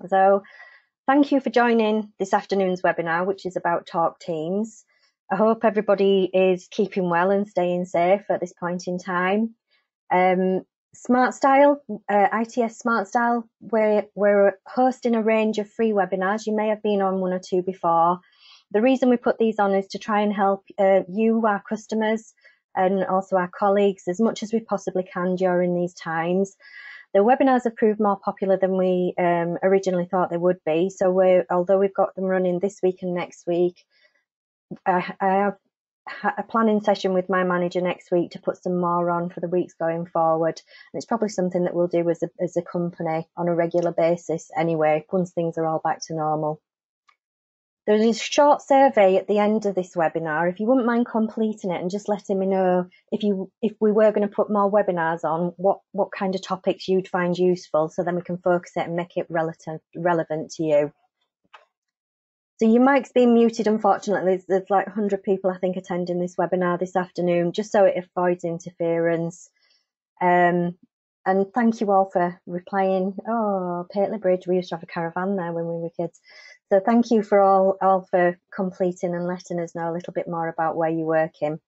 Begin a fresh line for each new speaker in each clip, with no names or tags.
So thank you for joining this afternoon's webinar, which is about Talk Teams. I hope everybody is keeping well and staying safe at this point in time. Smart Style, ITS Smart Style, we're hosting a range of free webinars. You may have been on one or two before. The reason we put these on is to try and help you, our customers, and also our colleagues as much as we possibly can during these times. The webinars have proved more popular than we originally thought they would be. So although we've got them running this week and next week, I have a planning session with my manager next week to put some more on for the weeks going forward. And it's probably something that we'll do as a company on a regular basis anyway, once things are all back to normal. There's a short survey at the end of this webinar. If you wouldn't mind completing it and just letting me know if we were going to put more webinars on, what kind of topics you'd find useful, so then we can focus it and make it relevant to you. So your mic's been muted, unfortunately. There's like 100 people, I think, attending this webinar this afternoon, just so it avoids interference. And thank you all for replying. Oh, Pateley Bridge, we used to have a caravan there when we were kids. So thank you for all for completing and letting us know a little bit more about where you're working.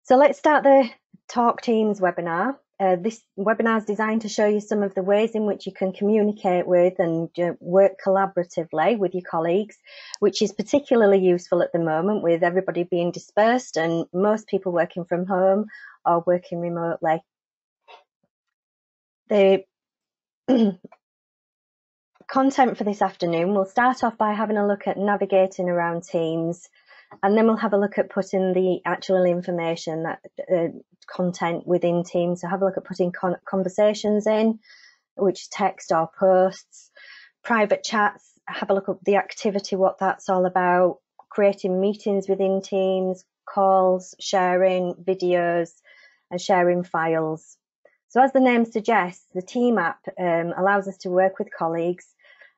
So let's start the Talk Teams webinar. This webinar is designed to show you some of the ways in which you can communicate with and work collaboratively with your colleagues, which is particularly useful at the moment with everybody being dispersed and most people working from home or working remotely. The content for this afternoon, we'll start off by having a look at navigating around Teams, and then we'll have a look at putting the actual information, that content within Teams. So have a look at putting conversations in, which is text or posts, private chats, have a look at the activity, what that's all about, creating meetings within Teams, calls, sharing videos, and sharing files. So as the name suggests, the Team app allows us to work with colleagues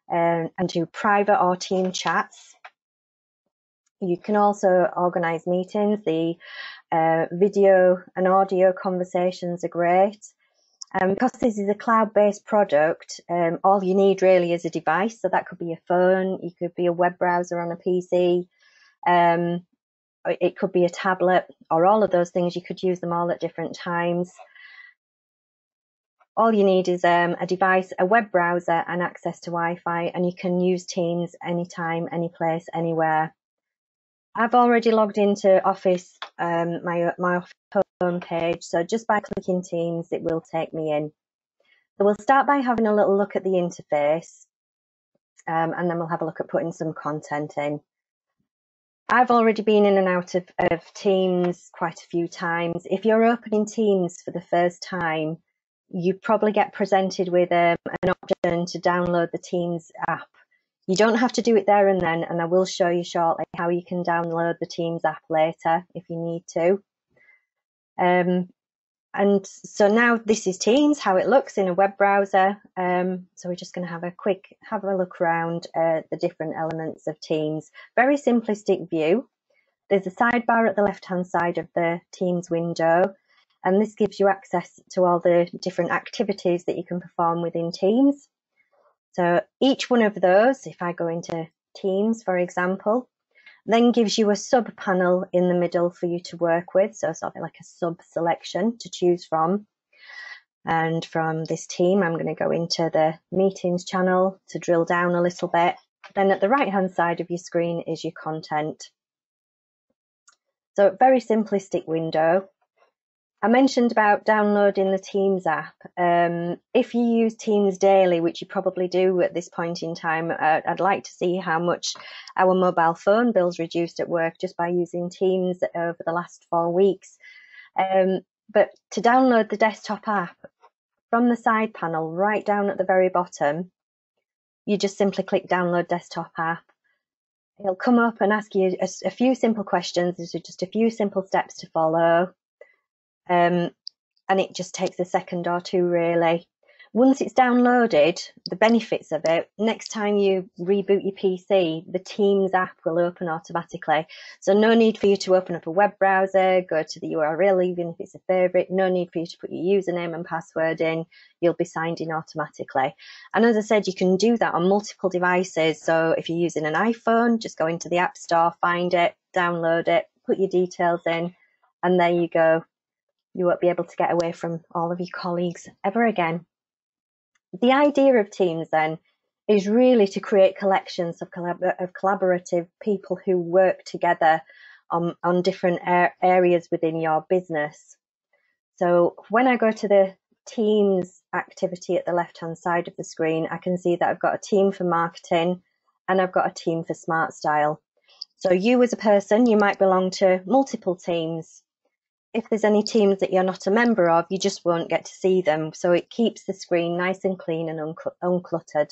and do private or team chats. You can also organise meetings. The video and audio conversations are great. Because this is a cloud-based product, all you need really is a device. So that could be a phone, it could be a web browser on a PC, it could be a tablet, or all of those things. You could use them all at different times. All you need is a device, a web browser, and access to Wi-Fi, and you can use Teams anytime, any place, anywhere. I've already logged into Office, my Office home page, so just by clicking Teams, it will take me in. So we'll start by having a little look at the interface, and then we'll have a look at putting some content in. I've already been in and out of Teams quite a few times. If you're opening Teams for the first time, you probably get presented with an option to download the Teams app. You don't have to do it there and then, and I will show you shortly how you can download the Teams app later if you need to. And so now this is Teams, how it looks in a web browser. So we're just going to have a look around the different elements of Teams. Very simplistic view. There's a sidebar at the left-hand side of the Teams window, and this gives you access to all the different activities that you can perform within Teams. So each one of those, if I go into Teams, for example, then gives you a sub panel in the middle for you to work with. So sort of like a sub selection to choose from. And from this team, I'm going to go into the meetings channel to drill down a little bit. Then at the right-hand side of your screen is your content. So a very simplistic window. I mentioned about downloading the Teams app. If you use Teams daily, which you probably do at this point in time, I'd like to see how much our mobile phone bills reduced at work just by using Teams over the last 4 weeks. But to download the desktop app, from the side panel right down at the very bottom, you just simply click download desktop app. It'll come up and ask you a few simple questions. There's just a few simple steps to follow. And it just takes a second or two, really. Once it's downloaded, the benefits of it, next time you reboot your PC, the Teams app will open automatically. So no need for you to open up a web browser, go to the URL, even if it's a favorite, no need for you to put your username and password in, you'll be signed in automatically. And as I said, you can do that on multiple devices. So if you're using an iPhone, just go into the App Store, find it, download it, put your details in, and there you go. You won't be able to get away from all of your colleagues ever again. The idea of Teams then is really to create collections of collaborative people who work together on different areas within your business. So when I go to the Teams activity at the left-hand side of the screen, I can see that I've got a team for marketing and I've got a team for Smart Style. So you as a person, you might belong to multiple teams. If there's any teams that you're not a member of, you just won't get to see them. So it keeps the screen nice and clean and uncluttered.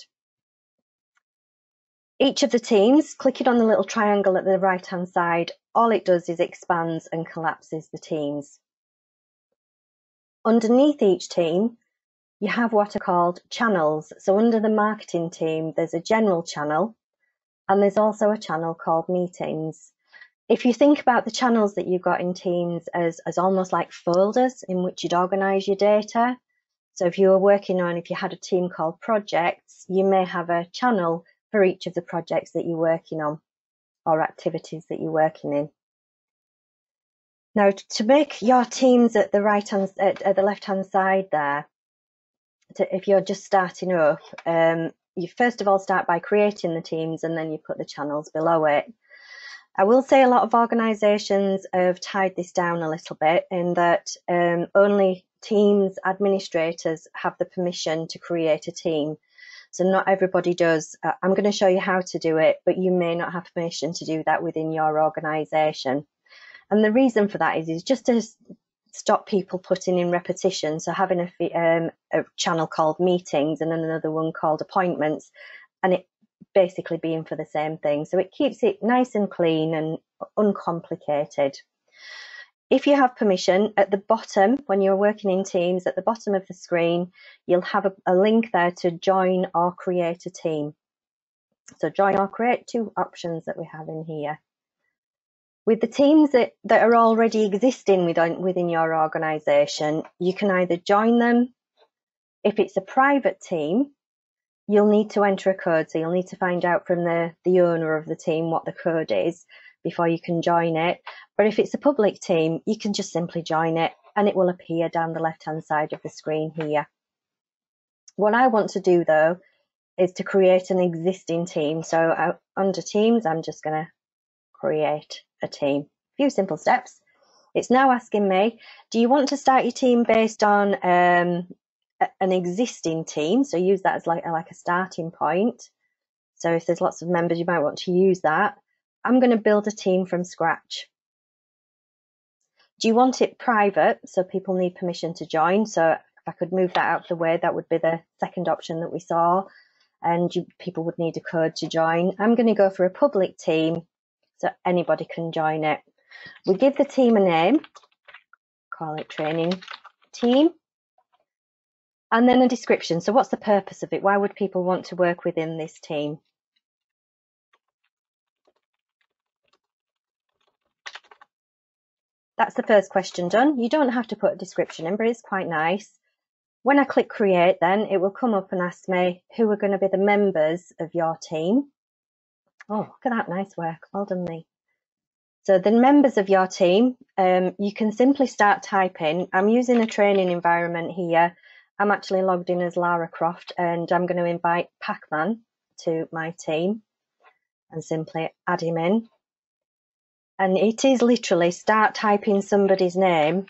Each of the teams, clicking on the little triangle at the right-hand side, all it does is expands and collapses the teams. Underneath each team, you have what are called channels. So under the marketing team, there's a general channel, and there's also a channel called meetings. If you think about the channels that you've got in Teams as almost like folders in which you'd organise your data. So if you had a team called projects, you may have a channel for each of the projects that you're working on or activities that you're working in. Now, to make your teams at the left-hand side there, if you're just starting up, you first of all start by creating the teams and then you put the channels below it. I will say a lot of organisations have tied this down a little bit in that only Teams administrators have the permission to create a team. So not everybody does. I'm going to show you how to do it, but you may not have permission to do that within your organisation. And the reason for that is just to stop people putting in repetition. So having a channel called meetings and then another one called appointments, and it basically being for the same thing. So it keeps it nice and clean and uncomplicated. If you have permission, at the bottom, when you're working in Teams, at the bottom of the screen, you'll have a link there to join or create a team. So join or create, two options that we have in here. With the teams that are already existing within your organisation, you can either join them. If it's a private team, you'll need to enter a code. So you'll need to find out from the owner of the team what the code is before you can join it. But if it's a public team, you can just simply join it and it will appear down the left-hand side of the screen here. What I want to do though is to create an existing team. So under Teams, I'm just going to create a team. A few simple steps. It's now asking me, do you want to start your team based on an existing team? So use that as like a starting point. So if there's lots of members, you might want to use that. I'm going to build a team from scratch. Do you want it private? So people need permission to join. So if I could move that out of the way, that would be the second option that we saw. And people would need a code to join. I'm going to go for a public team so anybody can join it. We give the team a name, call it training team, and then a description. So what's the purpose of it? Why would people want to work within this team? That's the first question done. You don't have to put a description in, but it's quite nice. When I click create, then it will come up and ask me who are going to be the members of your team. Oh, look at that, nice work. Well done, me. So the members of your team, you can simply start typing. I'm using a training environment here. I'm actually logged in as Lara Croft and I'm going to invite Pac-Man to my team and simply add him in. And it is literally start typing somebody's name,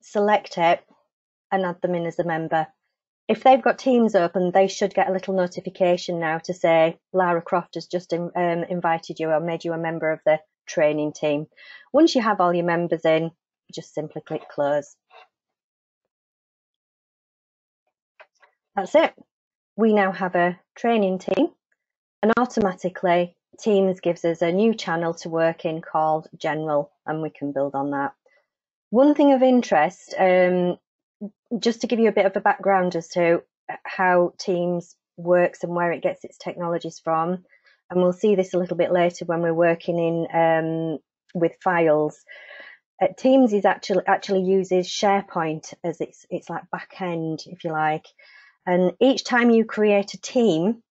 select it and add them in as a member. If they've got Teams open, they should get a little notification now to say Lara Croft has just invited you or made you a member of the training team. Once you have all your members in, just simply click close. That's it. We now have a training team, and automatically Teams gives us a new channel to work in called General, and we can build on that. One thing of interest, just to give you a bit of a background as to how Teams works and where it gets its technologies from, and we'll see this a little bit later when we're working in with files. Teams is actually uses SharePoint as its like back end, if you like. And each time you create a team,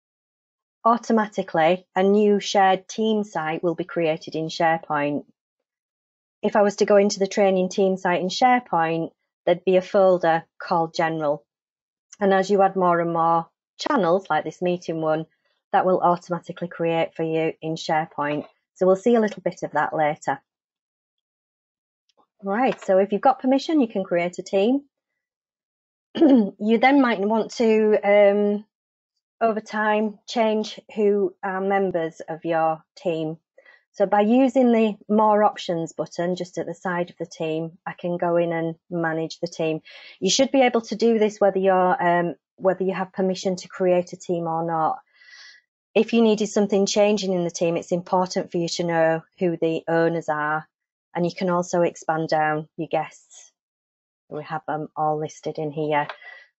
automatically a new shared team site will be created in SharePoint. If I was to go into the training team site in SharePoint, there'd be a folder called General. And as you add more and more channels, like this meeting one, that will automatically create for you in SharePoint. So we'll see a little bit of that later. Right, so if you've got permission, you can create a team. You then might want to, over time, change who are members of your team. So by using the More Options button just at the side of the team, I can go in and manage the team. You should be able to do this whether you have permission to create a team or not. If you needed something changing in the team, it's important for you to know who the owners are, and you can also expand down your guests. We have them all listed in here.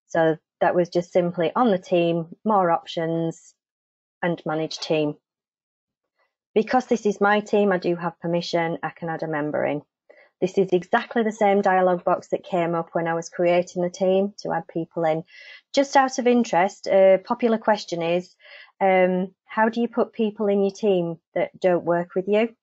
So that was just simply on the team, More Options, and Manage Team. Because this is my team, I do have permission, I can add a member in. This is exactly the same dialog box that came up when I was creating the team to add people in. Just out of interest, a popular question is, how do you put people in your team that don't work with you?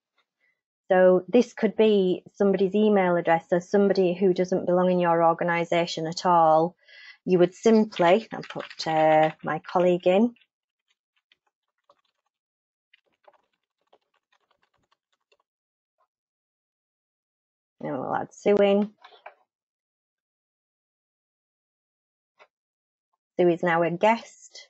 So this could be somebody's email address, so somebody who doesn't belong in your organisation at all. You would simply, I'll put my colleague in. And we'll add Sue in. Sue is now a guest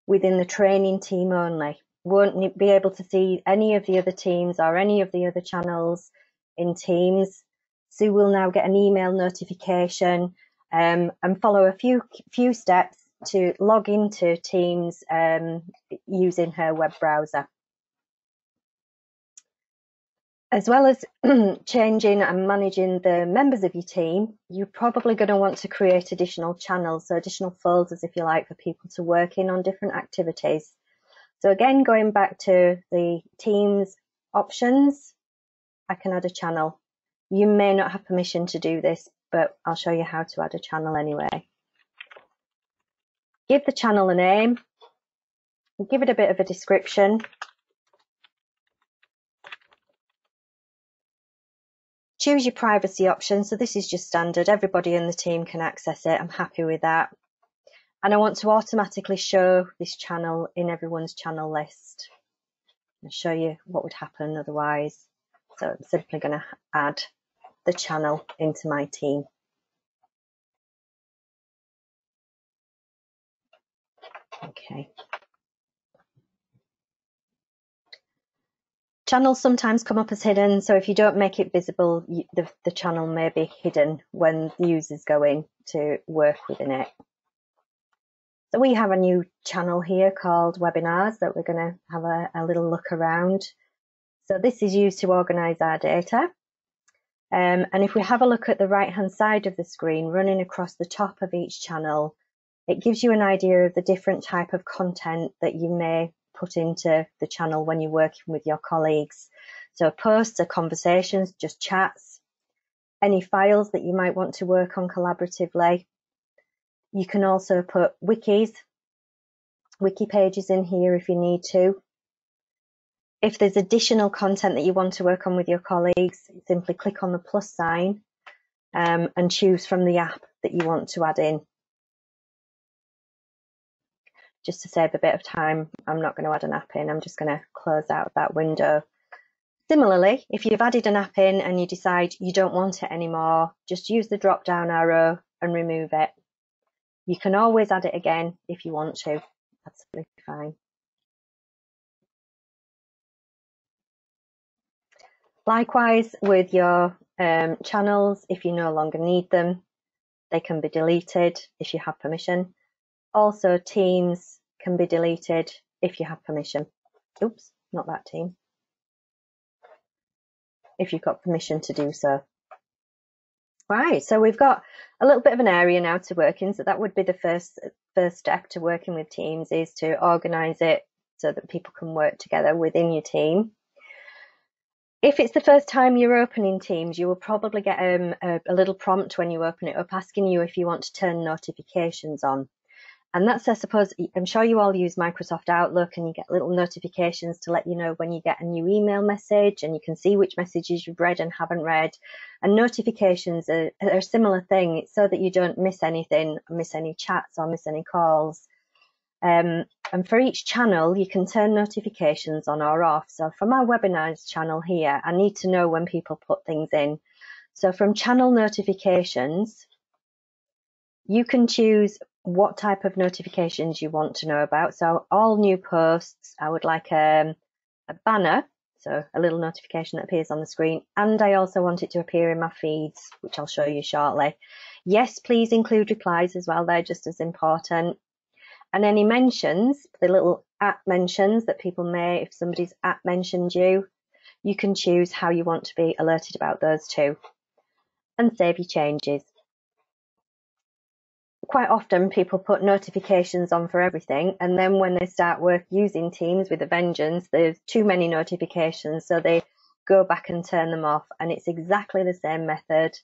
within the training team only. Won't be able to see any of the other teams or any of the other channels in Teams. Sue will now get an email notification and follow a few steps to log into Teams using her web browser. As well as changing and managing the members of your team, you're probably going to want to create additional channels, so additional folders, if you like, for people to work in on different activities. So again, going back to the Teams options, I can add a channel. You may not have permission to do this, but I'll show you how to add a channel anyway. Give the channel a name, give it a bit of a description. Choose your privacy option. So this is just standard. Everybody in the team can access it. I'm happy with that. And I want to automatically show this channel in everyone's channel list. I'll show you what would happen otherwise. So I'm simply going to add the channel into my team. Okay. Channels sometimes come up as hidden, so if you don't make it visible, the channel may be hidden when the users go in to work within it. So we have a new channel here called Webinars that we're going to have a little look around. So this is used to organise our data. And if we have a look at the right-hand side of the screen, running across the top of each channel, it gives you an idea of the different type of content that you may put into the channel when you're working with your colleagues. So posts are conversations, just chats, any files that you might want to work on collaboratively. You can also put wiki pages in here if you need to. If there's additional content that you want to work on with your colleagues, simply click on the plus sign and choose from the app that you want to add in. Just to save a bit of time, I'm not going to add an app in. I'm just going to close out that window. Similarly, if you've added an app in and you decide you don't want it anymore, just use the drop-down arrow and remove it. You can always add it again if you want to. That's absolutely fine. Likewise with your channels, if you no longer need them, they can be deleted if you have permission. Also, teams can be deleted if you have permission. Oops, not that team. If you've got permission to do so. Right, so we've got a little bit of an area now to work in. So that would be the first step to working with teams, is to organise it so that people can work together within your team. If it's the first time you're opening Teams, you will probably get a little prompt when you open it up asking you if you want to turn notifications on. And that's, I suppose, I'm sure you all use Microsoft Outlook and you get little notifications to let you know when you get a new email message, and you can see which messages you've read and haven't read. And notifications are a similar thing. It's so that you don't miss anything, miss any chats or miss any calls. And for each channel, you can turn notifications on or off. So for my webinars channel here, I need to know when people put things in. So from channel notifications, you can choose what type of notifications you want to know about. So all new posts, I would like a banner, so a little notification that appears on the screen. And I also want it to appear in my feeds, which I'll show you shortly. Yes, please include replies as well. They're just as important. And any mentions, the little @ mentions that people may, if somebody's @ mentioned you, you can choose how you want to be alerted about those too. And save your changes. Quite often people put notifications on for everything, and then when they start using Teams with a vengeance, there's too many notifications, so they go back and turn them off. And it's exactly the same method.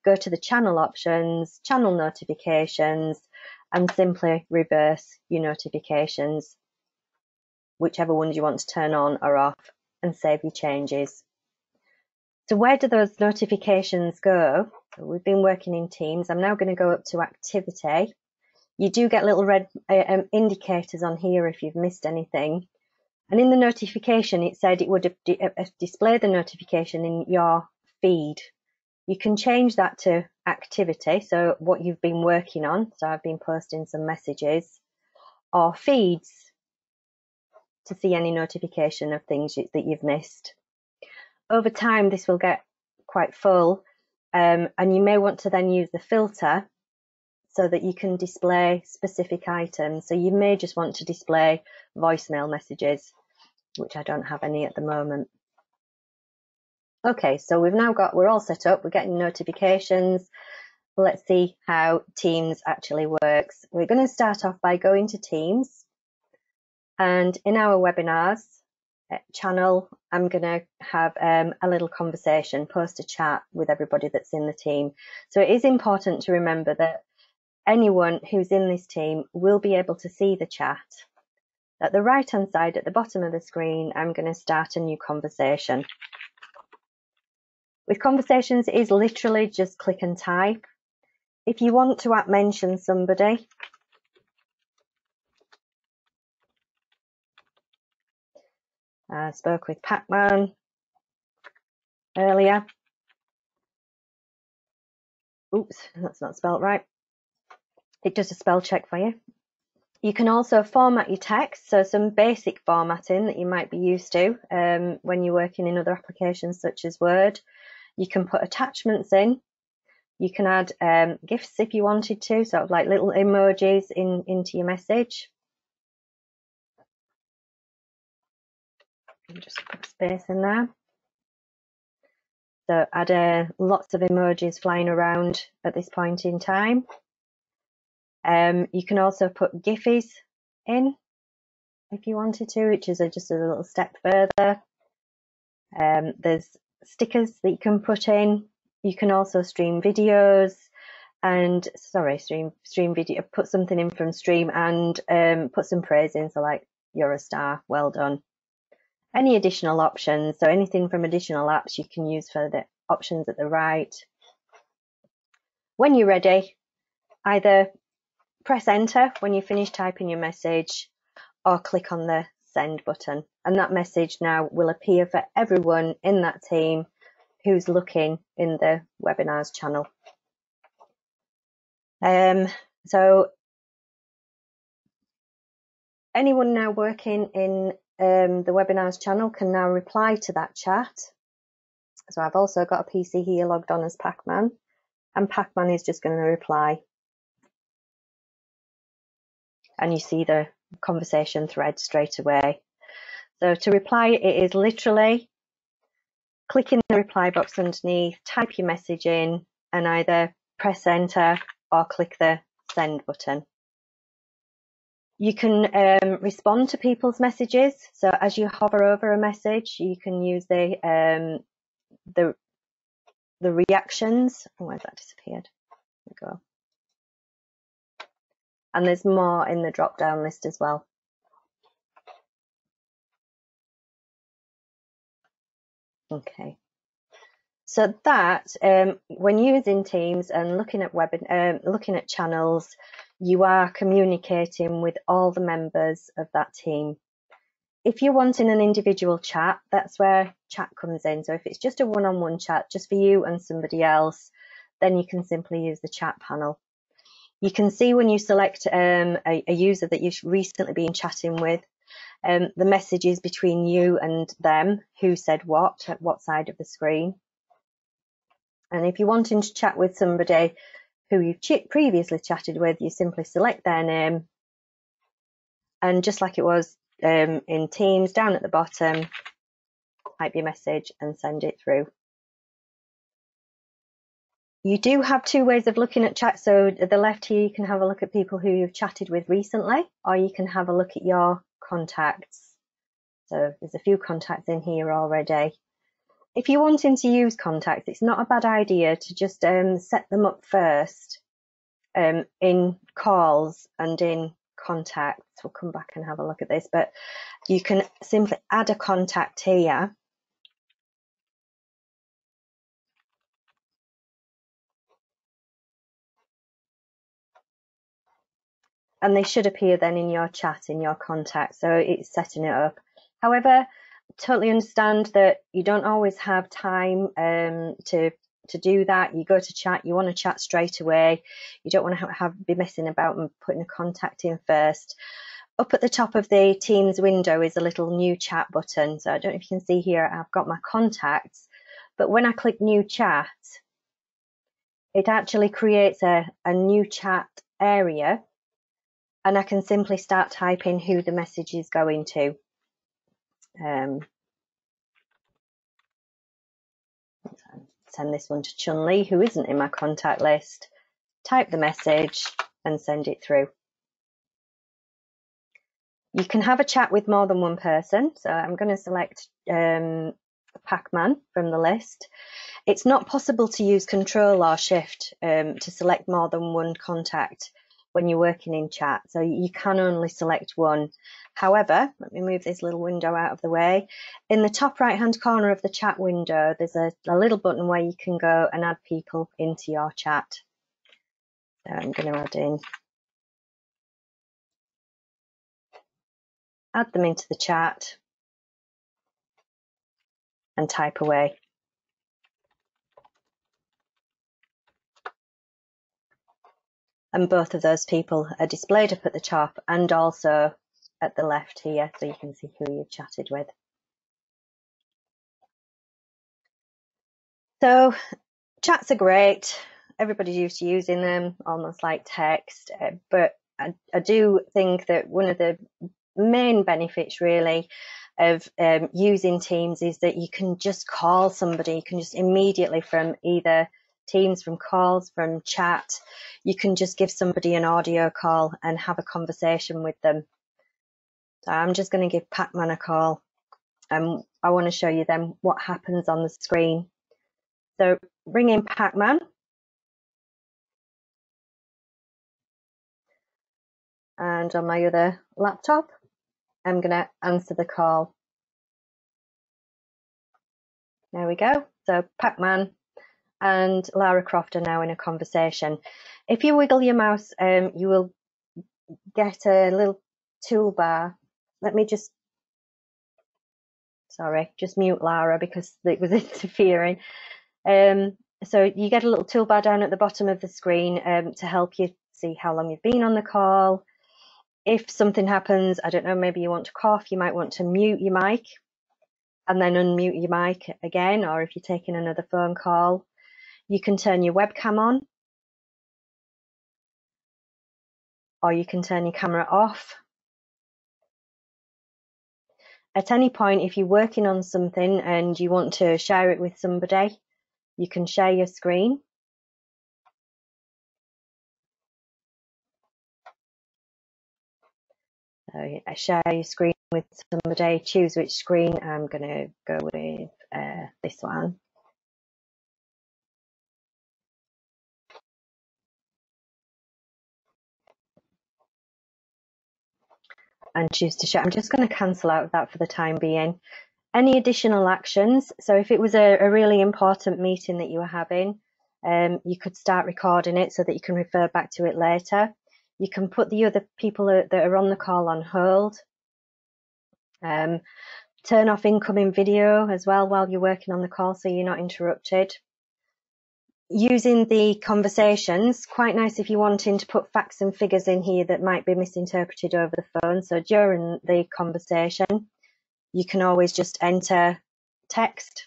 Go to the channel options, channel notifications, and simply reverse your notifications, whichever ones you want to turn on or off, and save your changes. So where do those notifications go? So we've been working in Teams. I'm now going to go up to activity. You do get little red indicators on here if you've missed anything. And in the notification, it said it would display the notification in your feed. You can change that to activity, so what you've been working on. So I've been posting some messages, or feeds to see any notification of things that you've missed. Over time, this will get quite full, and you may want to then use the filter so that you can display specific items. So you may just want to display voicemail messages, which I don't have any at the moment. Okay, so we're all set up, we're getting notifications. Let's see how Teams actually works. We're going to start off by going to Teams, and in our webinars channel, I'm going to have a little conversation, post a chat with everybody that's in the team. So it is important to remember that anyone who's in this team will be able to see the chat. At the right hand side at the bottom of the screen, I'm going to start a new conversation. With conversations, it is literally just click and type. If you want to mention somebody, I spoke with Pac-Man earlier. Oops, that's not spelled right. It does a spell check for you. You can also format your text, so some basic formatting that you might be used to when you're working in other applications such as Word. You can put attachments in. You can add GIFs if you wanted to, sort of like little emojis into your message. Just put space in there. So add lots of emojis flying around at this point in time. You can also put GIFs in if you wanted to, which is just a little step further. There's stickers that you can put in. You can also stream videos and stream video, put something in from stream and put some praise in, so like, you're a star, well done. Any additional options, so anything from additional apps you can use for the options at the right. When you're ready, either press enter when you finish typing your message or click on the send button, and that message now will appear for everyone in that team who's looking in the webinars channel. So anyone now working in the webinars channel can now reply to that chat. So I've also got a PC here logged on as Pac-Man, and Pac-Man is just going to reply. And you see the conversation thread straight away. So to reply, it is literally click in the reply box underneath, type your message in, and either press enter or click the send button. You can respond to people's messages. So as you hover over a message, you can use the reactions. Oh, where's that disappeared? There we go. And there's more in the drop down list as well. Okay. So that when using Teams and looking at channels, you are communicating with all the members of that team. If you're wanting an individual chat, that's where chat comes in. So if it's just a one-on-one chat, just for you and somebody else, then you can simply use the chat panel. You can see when you select a user that you've recently been chatting with, the messages between you and them, who said what, at what side of the screen. And if you're wanting to chat with somebody who you've previously chatted with, you simply select their name, and just like it was in Teams, down at the bottom, type your message and send it through. You do have two ways of looking at chat. So at the left here, you can have a look at people who you've chatted with recently, or you can have a look at your contacts. So there's a few contacts in here already. If you're wanting to use contacts, it's not a bad idea to just set them up first in calls and in contacts. We'll come back and have a look at this, but you can simply add a contact here. And they should appear then in your chat, in your contact. So it's setting it up. However, totally understand that you don't always have time to do that. You go to chat, you want to chat straight away. You don't want to be messing about and putting a contact in first. Up at the top of the Teams window is a little new chat button. So I don't know if you can see here, I've got my contacts, but when I click new chat, it actually creates a new chat area, and I can simply start typing who the message is going to. Send this one to Chun-Li, who isn't in my contact list. Type the message and send it through. You can have a chat with more than one person. So I'm going to select Pac-Man from the list. It's not possible to use Control or Shift to select more than one contact when you're working in chat. So you can only select one. However, let me move this little window out of the way. In the top right hand corner of the chat window, there's a little button where you can go and add people into your chat. So I'm going to add them into the chat and type away. And both of those people are displayed up at the top and also at the left here, so you can see who you've chatted with. So chats are great. Everybody's used to using them, almost like text. But I do think that one of the main benefits really of using Teams is that you can just call somebody. You can just immediately, from either Teams, from calls, from chat, you can just give somebody an audio call and have a conversation with them. So I'm just going to give Pac-Man a call. I want to show you then what happens on the screen. So ring in Pac-Man. And on my other laptop, I'm going to answer the call. There we go. So Pac-Man and Lara Croft are now in a conversation. If you wiggle your mouse, you will get a little toolbar. Let me just mute Lara because it was interfering. So you get a little toolbar down at the bottom of the screen to help you see how long you've been on the call. If something happens, I don't know, maybe you want to cough, you might want to mute your mic and then unmute your mic again, or if you're taking another phone call, you can turn your webcam on, or you can turn your camera off. At any point, if you're working on something and you want to share it with somebody, you can share your screen. So share your screen with somebody, choose which screen. I'm going to go with this one. And choose to share. I'm just going to cancel out of that for the time being. Any additional actions? So if it was a really important meeting that you were having, you could start recording it so that you can refer back to it later. You can put the other people that are on the call on hold. Turn off incoming video as well while you're working on the call so you're not interrupted. Using the conversations, quite nice if you're wanting to put facts and figures in here that might be misinterpreted over the phone. So during the conversation, you can always just enter text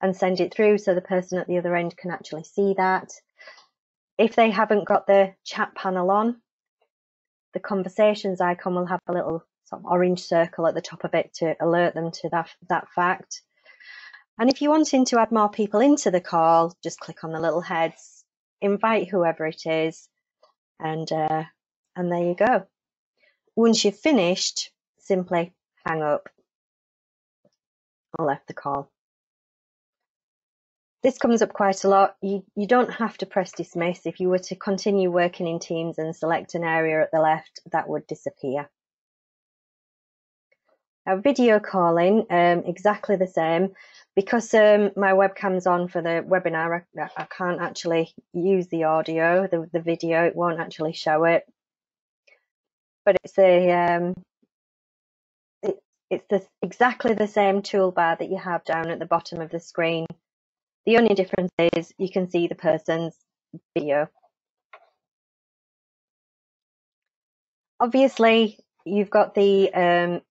and send it through so the person at the other end can actually see that. If they haven't got the chat panel on, the conversations icon will have a little sort of orange circle at the top of it to alert them to that fact. And if you're wanting to add more people into the call, just click on the little heads, invite whoever it is, and there you go. Once you've finished, simply hang up or left the call. This comes up quite a lot. You don't have to press dismiss. If you were to continue working in Teams and select an area at the left, that would disappear. Now, video calling, exactly the same. Because my webcam's on for the webinar, I can't actually use the audio, the video, it won't actually show it. But it's exactly the same toolbar that you have down at the bottom of the screen. The only difference is you can see the person's video. Obviously, you've got the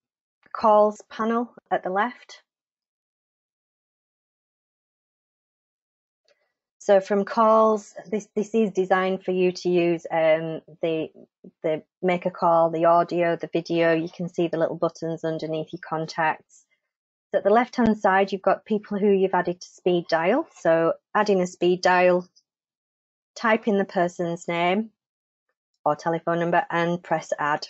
calls panel at the left. So from calls, this is designed for you to use the make a call, the audio, the video. You can see the little buttons underneath your contacts. So at the left-hand side, you've got people who you've added to speed dial. So adding a speed dial, type in the person's name or telephone number and press add.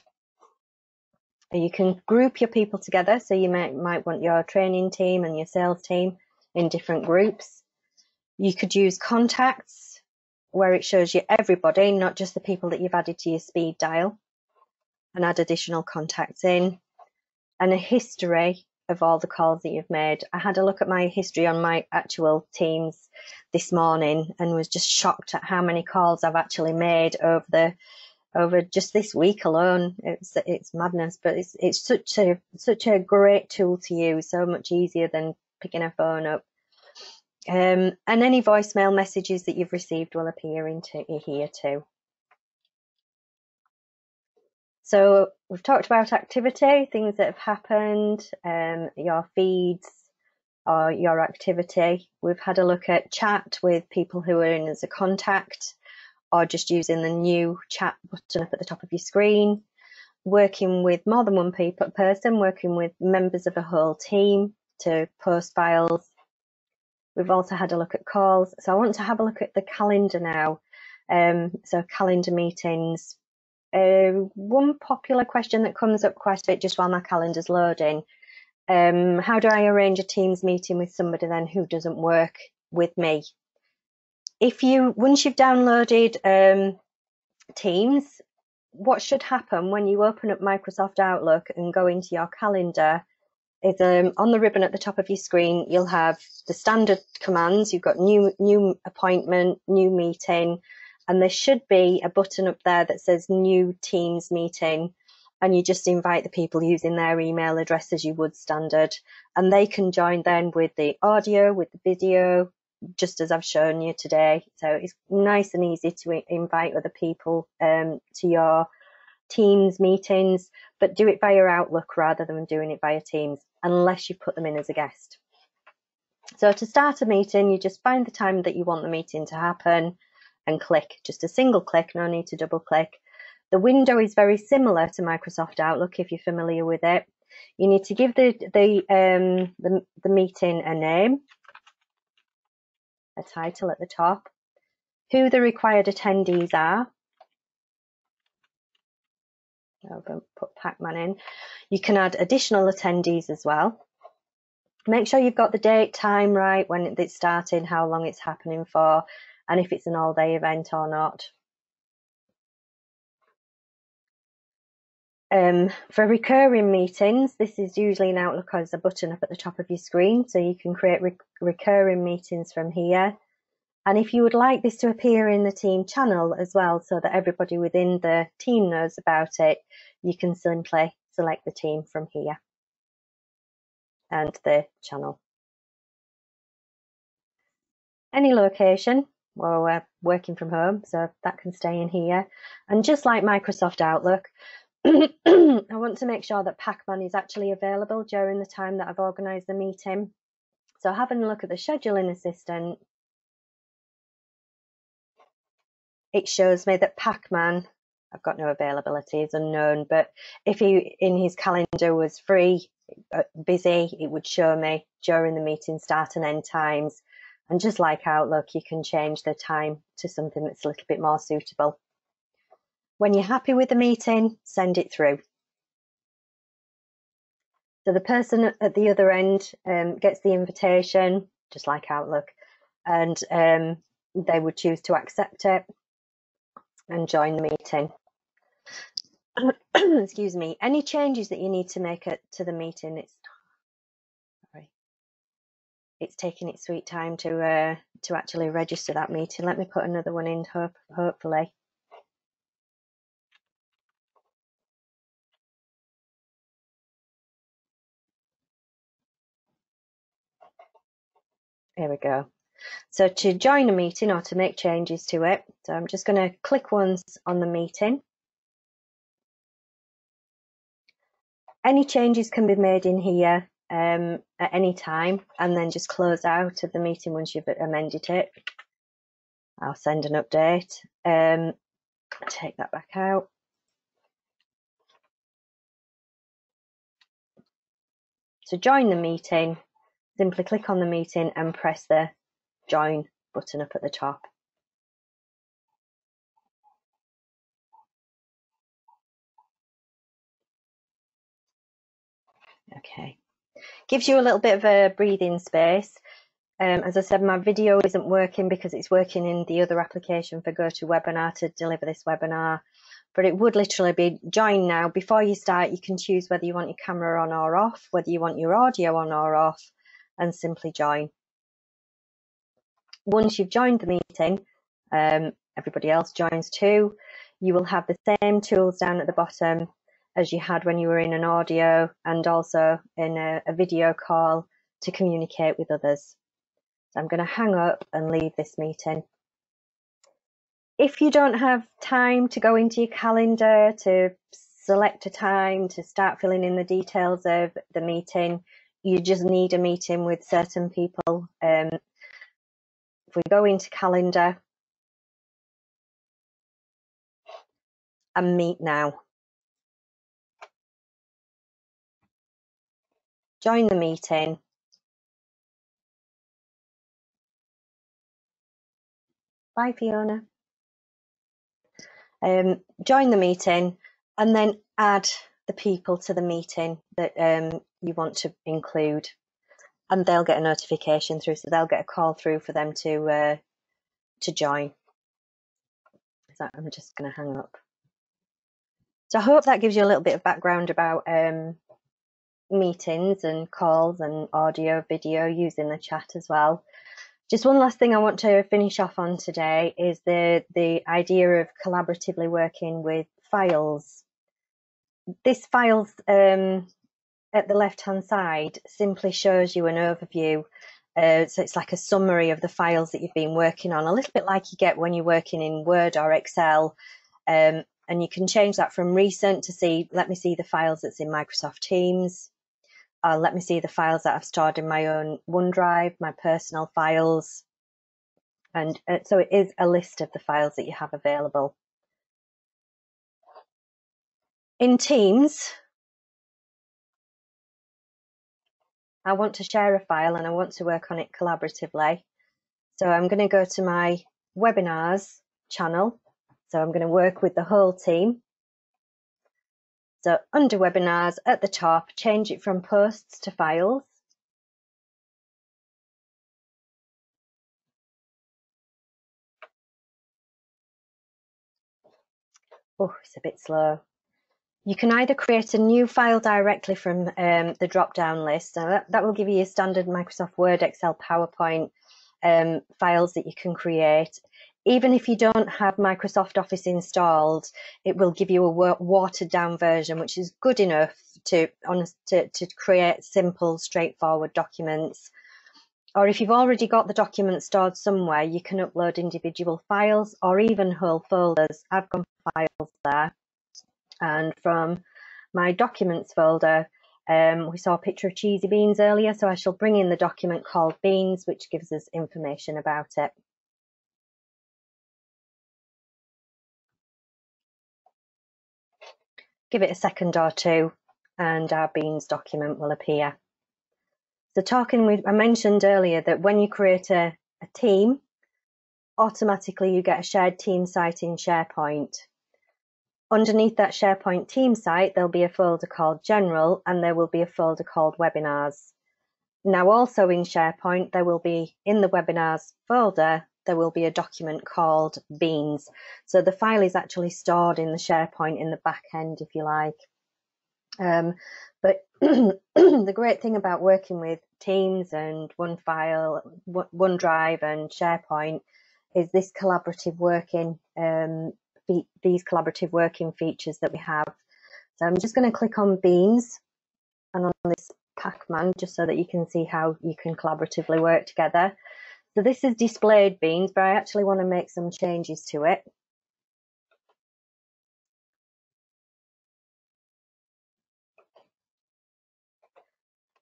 And you can group your people together. So you might want your training team and your sales team in different groups. You could use contacts where it shows you everybody, not just the people that you've added to your speed dial, and add additional contacts in, and a history of all the calls that you've made. I had a look at my history on my actual Teams this morning and was just shocked at how many calls I've actually made over just this week alone. It's madness, but it's such a great tool to use, so much easier than picking a phone up. And any voicemail messages that you've received will appear into here too. So we've talked about activity, things that have happened, your feeds or your activity. We've had a look at chat with people who are in as a contact or just using the new chat button up at the top of your screen. Working with more than one person, working with members of a whole team to post files. We've also had a look at calls. So I want to have a look at the calendar now. So calendar meetings. One popular question that comes up quite a bit just while my calendar's loading. How do I arrange a Teams meeting with somebody then who doesn't work with me? Once you've downloaded Teams, what should happen when you open up Microsoft Outlook and go into your calendar is on the ribbon at the top of your screen, you'll have the standard commands. You've got new appointment, new meeting, and there should be a button up there that says new Teams meeting, and you just invite the people using their email address as you would standard, and they can join then with the audio, with the video, just as I've shown you today. So it's nice and easy to invite other people to your Teams meetings, but do it via Outlook rather than doing it via Teams, unless you put them in as a guest. So to start a meeting, you just find the time that you want the meeting to happen and click, just a single click, no need to double click. The window is very similar to Microsoft Outlook if you're familiar with it. You need to give the meeting a name, a title at the top, who the required attendees are, I'll go put Pac-Man in. You can add additional attendees as well. Make sure you've got the date, time right, when it's starting, how long it's happening for, and if it's an all-day event or not. For recurring meetings, this is usually in Outlook as a button up at the top of your screen, so you can create recurring meetings from here. And if you would like this to appear in the team channel as well, so that everybody within the team knows about it, you can simply select the team from here and the channel. Any location, well, we're working from home, so that can stay in here. And just like Microsoft Outlook, I want to make sure that Pac-Man is actually available during the time that I've organised the meeting. So having a look at the scheduling assistant, it shows me that Pac-Man, I've got no availability, is unknown, but if he in his calendar was free, busy, it would show me during the meeting start and end times. And just like Outlook, you can change the time to something that's a little bit more suitable. When you're happy with the meeting, send it through. So the person at the other end gets the invitation, just like Outlook, and they would choose to accept it and join the meeting. Excuse me. Any changes that you need to make to the meeting, it's taking its sweet time to actually register that meeting. Let me put another one in, hopefully. Here we go. So to join a meeting or to make changes to it, so I'm just going to click once on the meeting. Any changes can be made in here at any time, and then just close out of the meeting once you've amended it. I'll send an update. Take that back out. To join the meeting, simply click on the meeting and press the join button up at the top. Okay, gives you a little bit of a breathing space. As I said, my video isn't working because it's working in the other application for GoToWebinar to deliver this webinar, but it would literally be join now. Before you start, you can choose whether you want your camera on or off, whether you want your audio on or off, and simply join. Once you've joined the meeting, everybody else joins too. You will have the same tools down at the bottom as you had when you were in an audio and also in a video call to communicate with others. So I'm going to hang up and leave this meeting. If you don't have time to go into your calendar to select a time to start filling in the details of the meeting, you just need a meeting with certain people. If we go into calendar and meet now, join the meeting. Bye, Fiona. Join the meeting and then add the people to the meeting that you want to include, and they'll get a notification through, so they'll get a call through for them to join. So I'm just going to hang up. So I hope that gives you a little bit of background about meetings and calls and audio, video, using the chat as well. Just one last thing I want to finish off on today is the idea of collaboratively working with files. This files at the left-hand side simply shows you an overview. So it's like a summary of the files that you've been working on, a little bit like you get when you're working in Word or Excel. And you can change that from recent to see, let me see the files that's in Microsoft Teams. Let me see the files that I've stored in my own OneDrive, my personal files. And so it is a list of the files that you have available. In Teams, I want to share a file and I want to work on it collaboratively. So I'm going to go to my webinars channel. So I'm going to work with the whole team. So under webinars at the top, change it from posts to files. Oh, it's a bit slow. You can either create a new file directly from the drop-down list. Now that will give you your standard Microsoft Word, Excel, PowerPoint files that you can create. Even if you don't have Microsoft Office installed, it will give you a watered-down version, which is good enough to create simple, straightforward documents. Or if you've already got the document stored somewhere, you can upload individual files or even whole folders. I've got files there. And from my documents folder, we saw a picture of cheesy beans earlier, so I shall bring in the document called beans, which gives us information about it. Give it a second or two and our beans document will appear. So I mentioned earlier that when you create a team, automatically you get a shared team site in SharePoint. Underneath that SharePoint team site, there'll be a folder called General and there will be a folder called Webinars. Now also in SharePoint, there will be, in the Webinars folder, there will be a document called Beans. So the file is actually stored in the SharePoint in the back end, if you like. But the great thing about working with Teams and OneDrive and SharePoint is this collaborative working, these collaborative working features that we have. So I'm just going to click on Beans and on this Pac-Man just so that you can see how you can collaboratively work together. So this is displayed Beans, but I actually want to make some changes to it.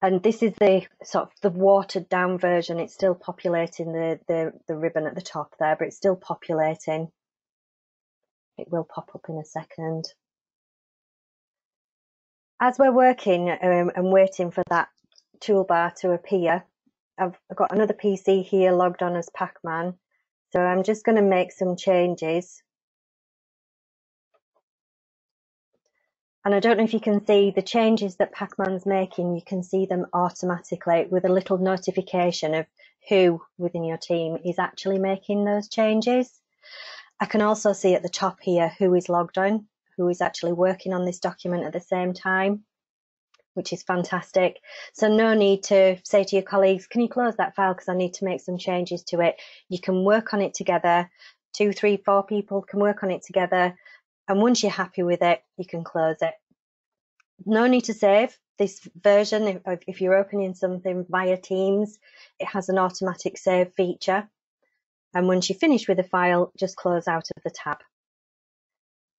And this is the sort of the watered down version. It's still populating the ribbon at the top there, but it's still populating. It will pop up in a second. As we're working and waiting for that toolbar to appear, I've got another PC here logged on as Pac-Man. So I'm just going to make some changes. And I don't know if you can see the changes that Pac-Man's making. You can see them automatically with a little notification of who within your team is actually making those changes. I can also see at the top here who is logged on, who is actually working on this document at the same time, which is fantastic. So no need to say to your colleagues, can you close that file because I need to make some changes to it. You can work on it together. 2, 3, 4 people can work on it together. And once you're happy with it, you can close it. No need to save this version. If you're opening something via Teams, it has an automatic save feature. And once you finish with the file, just close out of the tab.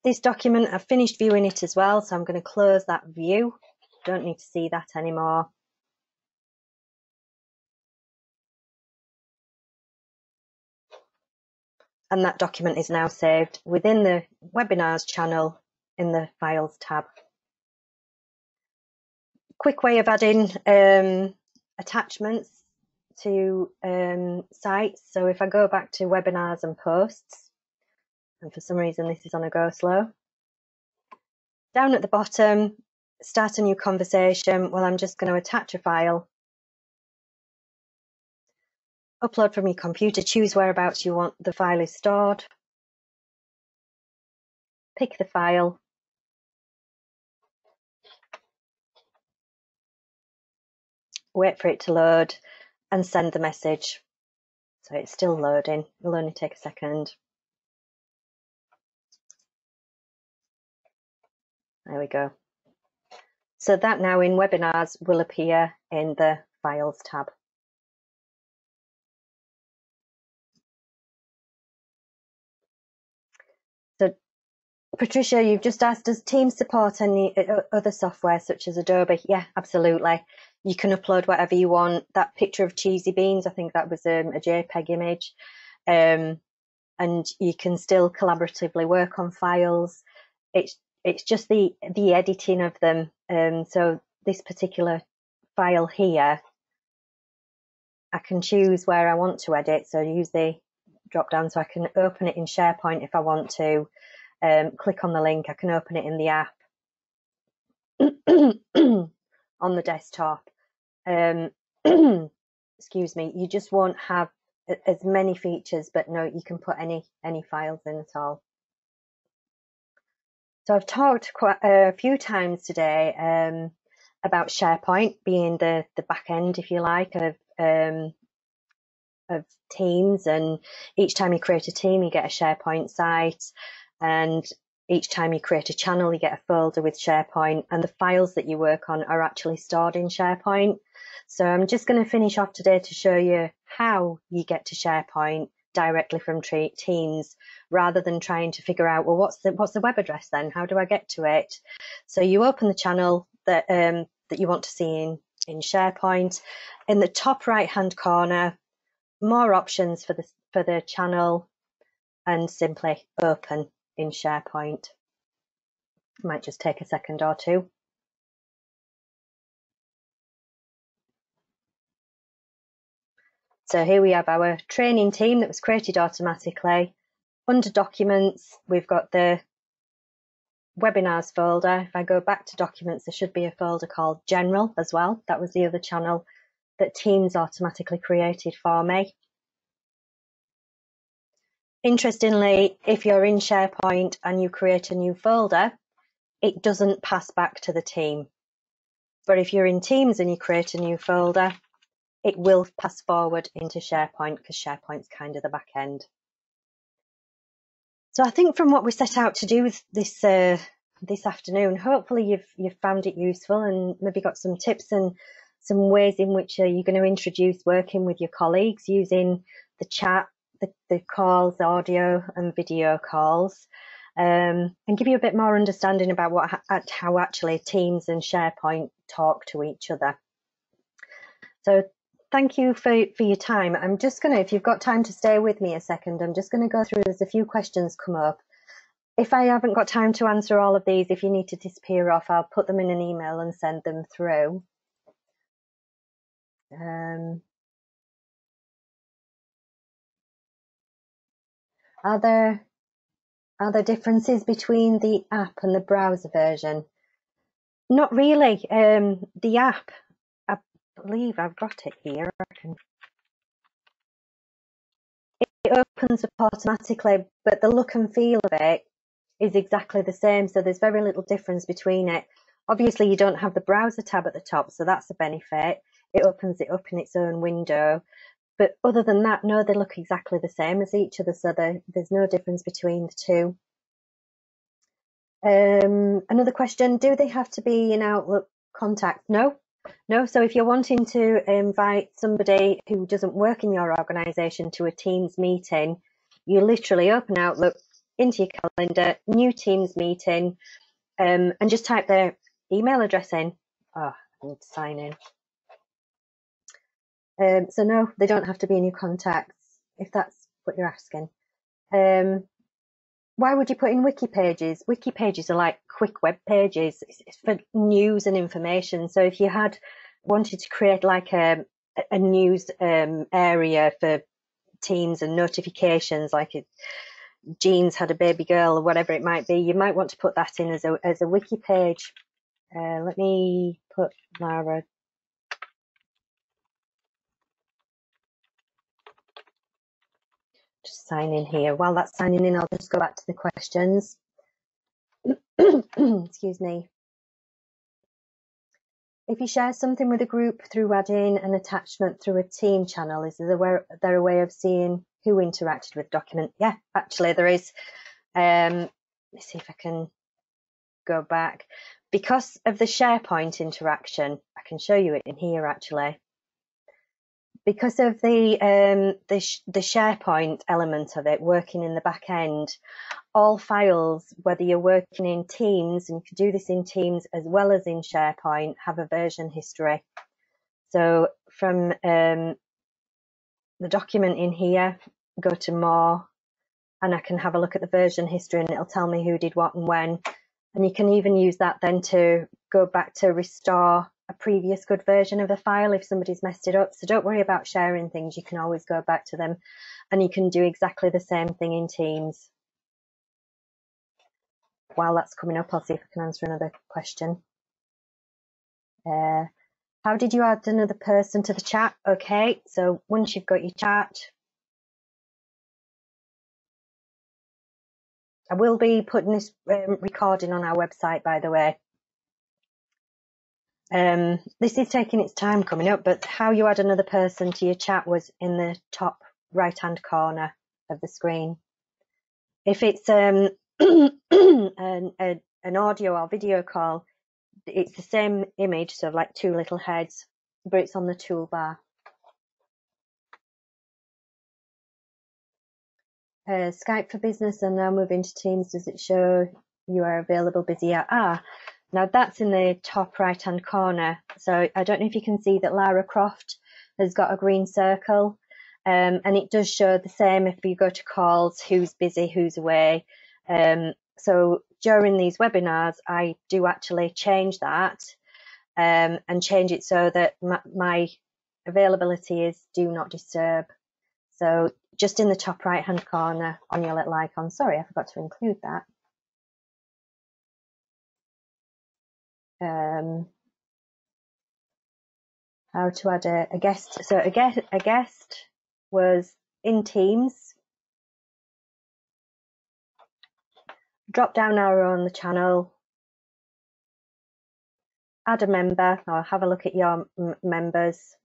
This document, I've finished viewing it as well, so I'm going to close that view. Don't need to see that anymore. And that document is now saved within the Webinars channel in the Files tab. Quick way of adding attachments to sites. So if I go back to Webinars and Posts, and for some reason this is on a go slow, down at the bottom, start a new conversation. Well, I'm just going to attach a file. Upload from your computer, choose whereabouts you want the file is stored. Pick the file. Wait for it to load and send the message. So it's still loading. It'll only take a second. There we go. So that now in Webinars will appear in the Files tab. So Patricia, you've just asked, does Teams support any other software such as Adobe? Yeah, absolutely. You can upload whatever you want. That picture of cheesy beans, I think that was a JPEG image. And you can still collaboratively work on files. It's just the editing of them. So this particular file here, I can choose where I want to edit. So use the drop down so I can open it in SharePoint if I want to. Click on the link, I can open it in the app. on the desktop. Excuse me, you just won't have as many features, but no, you can put any files in at all. So I've talked quite a few times today about SharePoint being the back end, if you like, of Teams, and each time you create a team you get a SharePoint site, and each time you create a channel you get a folder with SharePoint, and the files that you work on are actually stored in SharePoint. So I'm just going to finish off today to show you how you get to SharePoint directly from Teams, rather than trying to figure out, well, what's the web address then? How do I get to it? So you open the channel that you want to see in SharePoint. In the top right hand corner, more options for the channel, and simply open in SharePoint. Might just take a second or two. So here we have our training team that was created automatically. Under documents, we've got the webinars folder. If I go back to documents, there should be a folder called general as well. That was the other channel that Teams automatically created for me. Interestingly, if you're in SharePoint and you create a new folder, it doesn't pass back to the team. But if you're in Teams and you create a new folder, it will pass forward into SharePoint, because SharePoint's kind of the back end. So I think from what we set out to do this afternoon, hopefully you've found it useful and maybe got some tips and some ways in which you're going to introduce working with your colleagues using the chat, the calls, audio and video calls, and give you a bit more understanding about how actually Teams and SharePoint talk to each other. So thank you for your time. I'm just going to, if you've got time to stay with me a second, I'm just going to go through, there's a few questions come up. If I haven't got time to answer all of these, if you need to disappear off, I'll put them in an email and send them through. Are there differences between the app and the browser version? Not really. The app, I believe I've got it here. It opens up automatically, but the look and feel of it is exactly the same. So there's very little difference between it. Obviously, you don't have the browser tab at the top, so that's a benefit. It opens it up in its own window. But other than that, no, they look exactly the same as each other. So there's no difference between the two. Another question, do they have to be in Outlook contacts? No. So if you're wanting to invite somebody who doesn't work in your organisation to a Teams meeting, you literally open Outlook into your calendar, new Teams meeting, and just type their email address in. Oh, I need to sign in. So no, they don't have to be in your contacts, if that's what you're asking. Why would you put in wiki pages? Wiki pages are like quick web pages. It's for news and information. So if you wanted to create like a news area for Teams and notifications, like Jean's had a baby girl or whatever it might be, you might want to put that in as a wiki page. Let me put Lara. Just sign in here. While that's signing in, I'll just go back to the questions. Excuse me. If you share something with a group through adding an attachment through a team channel, is there a way of seeing who interacted with the document? Yeah, actually there is. Let's see if I can go back. Because of the SharePoint interaction, I can show you it in here actually. Because of the SharePoint element of it working in the back end, all files, whether you're working in Teams, and you can do this in Teams as well as in SharePoint, have a version history. So from the document in here, go to more, and I can have a look at the version history and it'll tell me who did what and when. And you can even use that then to go back to restore a previous good version of a file if somebody's messed it up. So don't worry about sharing things, you can always go back to them, and you can do exactly the same thing in Teams. While that's coming up, I'll see if I can answer another question. How did you add another person to the chat? Okay, so once you've got your chat, I will be putting this recording on our website, by the way. This is taking its time coming up, but how you add another person to your chat was in the top right-hand corner of the screen. If it's an audio or video call, it's the same image, so like two little heads, but it's on the toolbar. Skype for Business and now moving to Teams. Does it show you are available busy? Now that's in the top right hand corner. So I don't know if you can see that Lara Croft has got a green circle, and it does show the same if you go to calls, who's busy, who's away. So during these webinars, I do actually change that and change it so that my availability is do not disturb. So just in the top right hand corner on your little icon. Sorry, I forgot to include that. How to add a guest. So a guest was in Teams. Drop down arrow on the channel. Add a member or have a look at your members.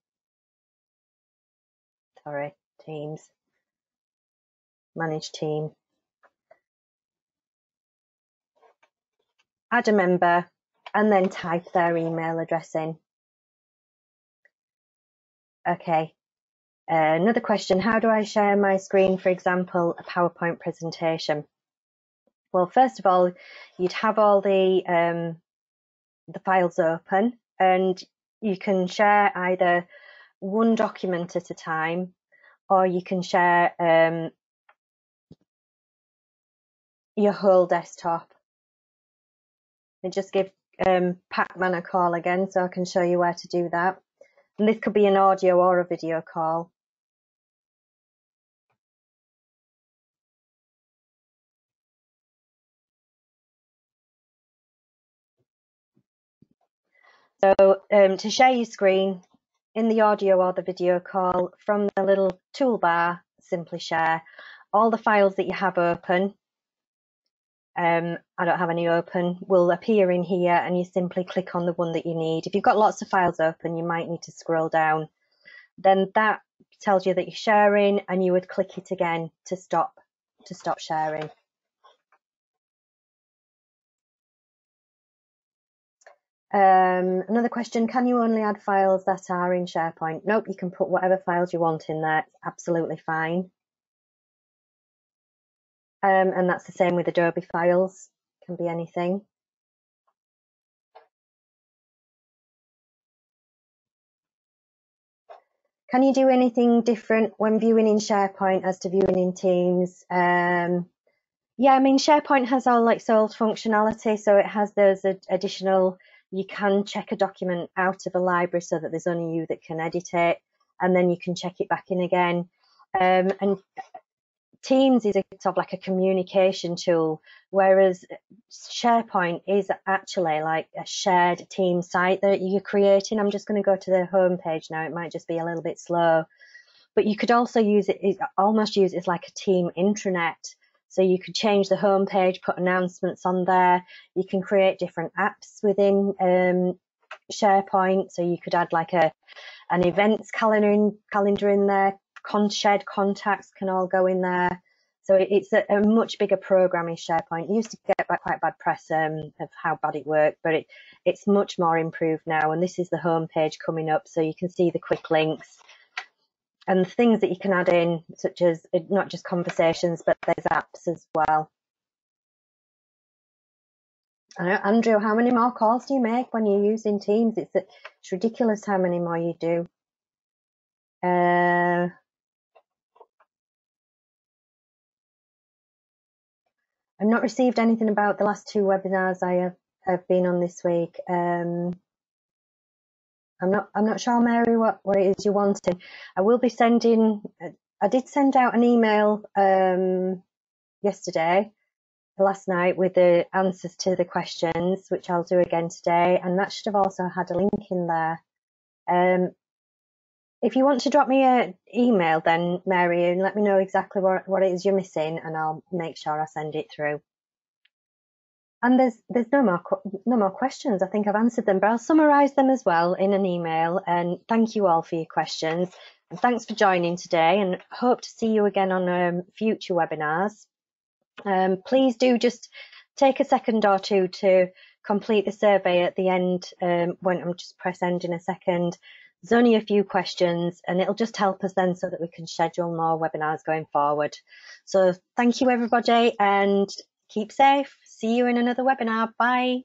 Sorry, Teams. Manage team. Add a member and then type their email address in. Okay. Another question, how do I share my screen, for example, a PowerPoint presentation? Well, first of all, you'd have all the files open, and you can share either one document at a time, or you can share your whole desktop. And just give Pacman a call again so I can show you where to do that. And this could be an audio or a video call. So to share your screen in the audio or the video call, from the little toolbar, simply share all the files that you have open. I don't have any open, will appear in here, and you simply click on the one that you need. If you've got lots of files open, you might need to scroll down. Then that tells you that you're sharing, and you would click it again to stop sharing. Another question, can you only add files that are in SharePoint? Nope, you can put whatever files you want in there, it's absolutely fine. And that's the same with Adobe files, it can be anything. Can you do anything different when viewing in SharePoint as to viewing in Teams? Yeah, I mean, SharePoint has all like sold functionality, so it has those additional, you can check a document out of a library so that there's only you that can edit it, and then you can check it back in again. And Teams is sort of like a communication tool, whereas SharePoint is actually like a shared team site that you're creating. I'm just going to go to the home page now. It might just be a little bit slow, but you could also use it, almost use it as like a team intranet. So you could change the home page, put announcements on there. You can create different apps within SharePoint. So you could add like an events calendar in there. Shared contacts can all go in there. So it's a much bigger program in SharePoint. It used to get quite bad press of how bad it worked, but it's much more improved now. And this is the home page coming up, so you can see the quick links and things that you can add in, such as not just conversations, but there's apps as well. I know, Andrew, how many more calls do you make when you're using Teams? It's ridiculous how many more you do. I've not received anything about the last two webinars I have been on this week. I'm not sure, Mary, what it is you wanted. I will be sending. I did send out an email yesterday last night with the answers to the questions, which I'll do again today, and that should have also had a link in there. If you want to drop me an email then, Mary, and let me know exactly what it is you're missing, and I'll make sure I send it through. And there's no more questions. I think I've answered them, but I'll summarise them as well in an email. And thank you all for your questions. And thanks for joining today, and hope to see you again on future webinars. Please do just take a second or two to complete the survey at the end. When I'm just press end in a second. There's only a few questions, and it'll just help us then so that we can schedule more webinars going forward. So thank you everybody, and keep safe. See you in another webinar. Bye.